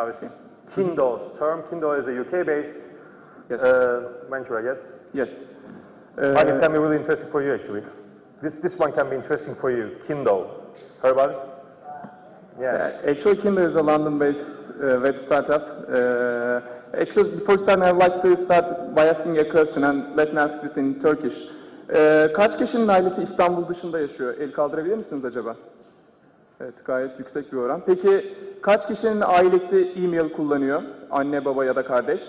privacy. Kindle's term. Kindle is a UK-based venture, I guess. Yes. I think it can be really interesting for you, actually. This one can be interesting for you. Kindle. Heard about it? Yeah. Actually, Kindle is a London-based web startup. Actually, before starting, I'd like to start by asking a question, and let me ask this in Turkish. Kaç kişinin ailesi İstanbul dışında yaşıyor? El kaldırabilir misiniz acaba? Evet, gayet yüksek bir oran. Peki, kaç kişinin ailesi e-mail kullanıyor? Anne, baba ya da kardeş?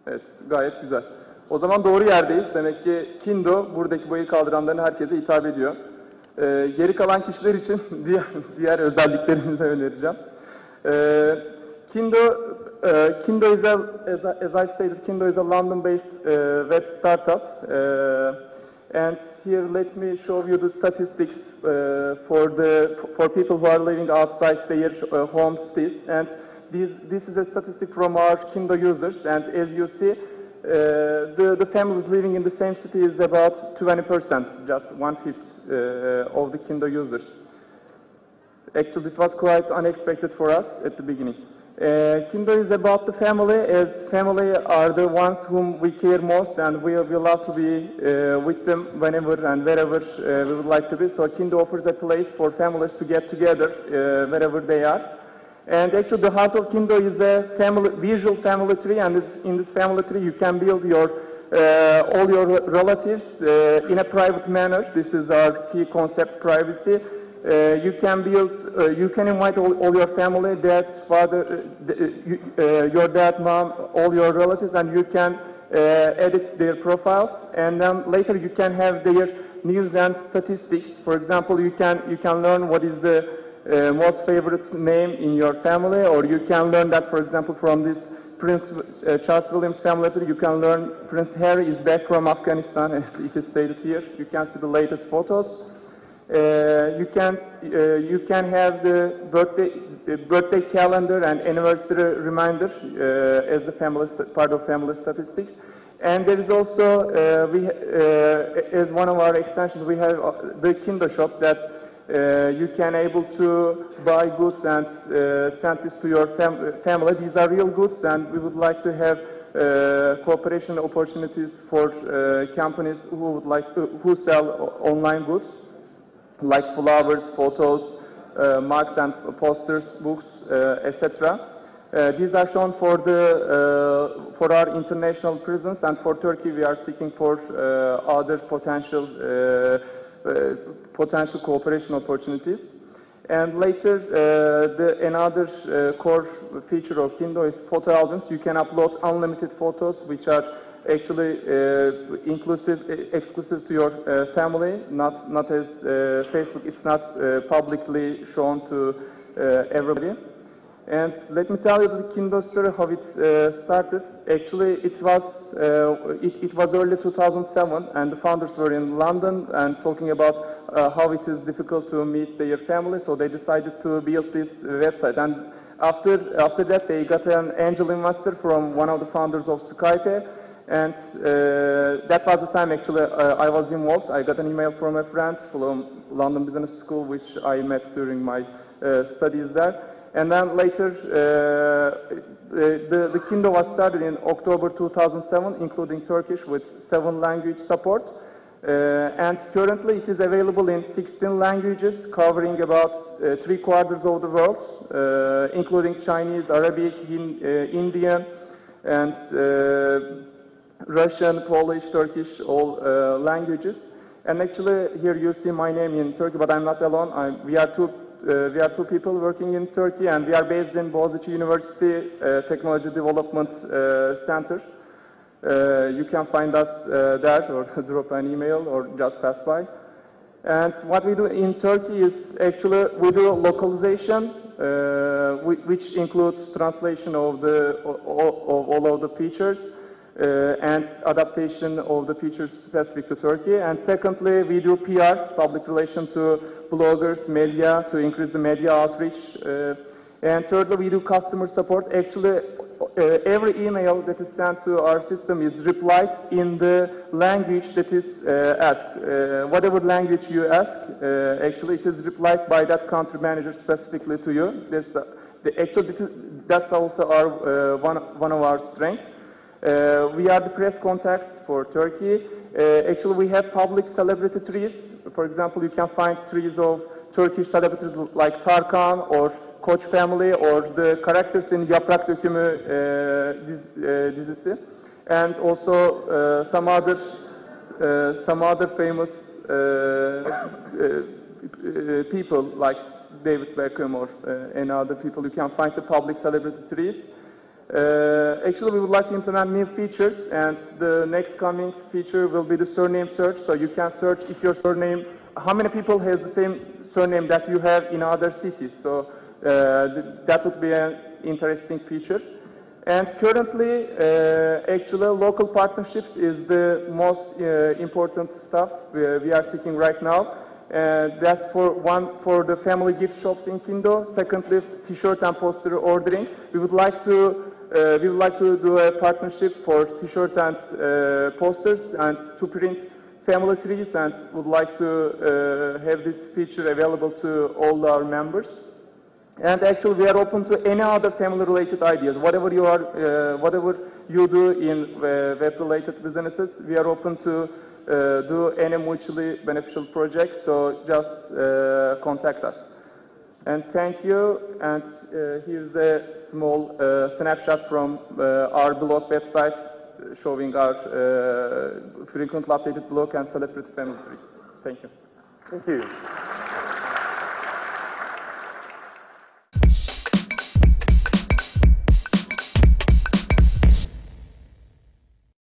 Evet, gayet güzel. O zaman doğru yerdeyiz. Demek ki Kindle, buradaki bu el kaldıranların herkese hitap ediyor. Geri kalan kişiler için diğer özelliklerimizi önereceğim. Kindle is as I stated, Kindle is a London-based web startup. And here, let me show you the statistics for people who are living outside their home cities. And this is a statistic from our Kindle users. And as you see, the families living in the same city is about 20%, just 1/5 of the Kindle users. Actually, this was quite unexpected for us at the beginning. Kindle is about the family, as family are the ones whom we care most, and we love to be with them whenever and wherever we would like to be. So Kindle offers a place for families to get together wherever they are. And actually, the heart of Kindle is a visual family tree, and in this family tree you can build all your relatives in a private manner. This is our key concept, privacy. You can invite all your family, dad, father, your dad, mom, all your relatives, and you can edit their profiles. And then later you can have their news and statistics. For example, you can learn what is the most favorite name in your family, or you can learn that, for example, from this Prince Charles William's family tree, you can learn Prince Harry is back from Afghanistan, as it is stated here. You can see the latest photos. You can have the birthday calendar and anniversary reminder as the part of family statistics. And there is also, as one of our extensions, we have the Kindle shop that you can able to buy goods and send this to your family. These are real goods, and we would like to have cooperation opportunities for companies who sell online goods, like flowers, photos, marks and posters, books, etc. These are shown for our international presence, and for Turkey we are seeking for other potential cooperation opportunities. And later, another core feature of Kindle is photo albums. You can upload unlimited photos, which are actually exclusive to your family, not as Facebook. It's not publicly shown to everybody. And let me tell you the Kindle story, how it started. Actually, it was early 2007, and the founders were in London and talking about how it is difficult to meet their family, so they decided to build this website. And after that, they got an angel investor from one of the founders of Skype, and that was the time actually I was involved. I got an email from a friend from London Business School, which I met during my studies there. And then later, the Kindle was started in October 2007, including Turkish, with 7 language support. And currently it is available in 16 languages, covering about 3/4 of the world, including Chinese, Arabic, Indian, and Russian, Polish, Turkish, all languages. And actually, here you see my name in Turkey, but I'm not alone. We are two people working in Turkey, and we are based in Boğaziçi University Technology Development Center. You can find us there, or drop an email, or just pass by. And what we do in Turkey is actually we do localization, which includes translation of all of the features and adaptation of the features specific to Turkey. And secondly, we do PR, public relation to bloggers, media, to increase the media outreach. And thirdly, we do customer support. Actually, every email that is sent to our system is replied in the language that is asked. Whatever language you ask, actually it is replied by that country manager specifically to you. Actually, that's also our, one of our strengths. We are the press contacts for Turkey. Actually, we have public celebrity trees. For example, you can find trees of Turkish celebrities like Tarkan or Koç family or the characters in Yaprak Dökümü dizisi. And also some other famous people like David Beckham or any other people. You can find the public celebrity trees. Actually, we would like to implement new features, and the next coming feature will be the surname search. So you can search if your surname, how many people has the same surname that you have in other cities. So that would be an interesting feature. And currently, actually, local partnerships is the most important stuff we are seeking right now. That's for the family gift shops in Kindo. Secondly, T-shirt and poster ordering. We would like to do a partnership for T-shirt and posters and to print family trees, and would like to have this feature available to all our members. And actually, we are open to any other family-related ideas. Whatever you do in web-related businesses, we are open to do any mutually beneficial projects. So just contact us. And thank you. And here's a small snapshot from our blog website showing our frequently updated blog and celebrity family trees. Thank you. Thank you.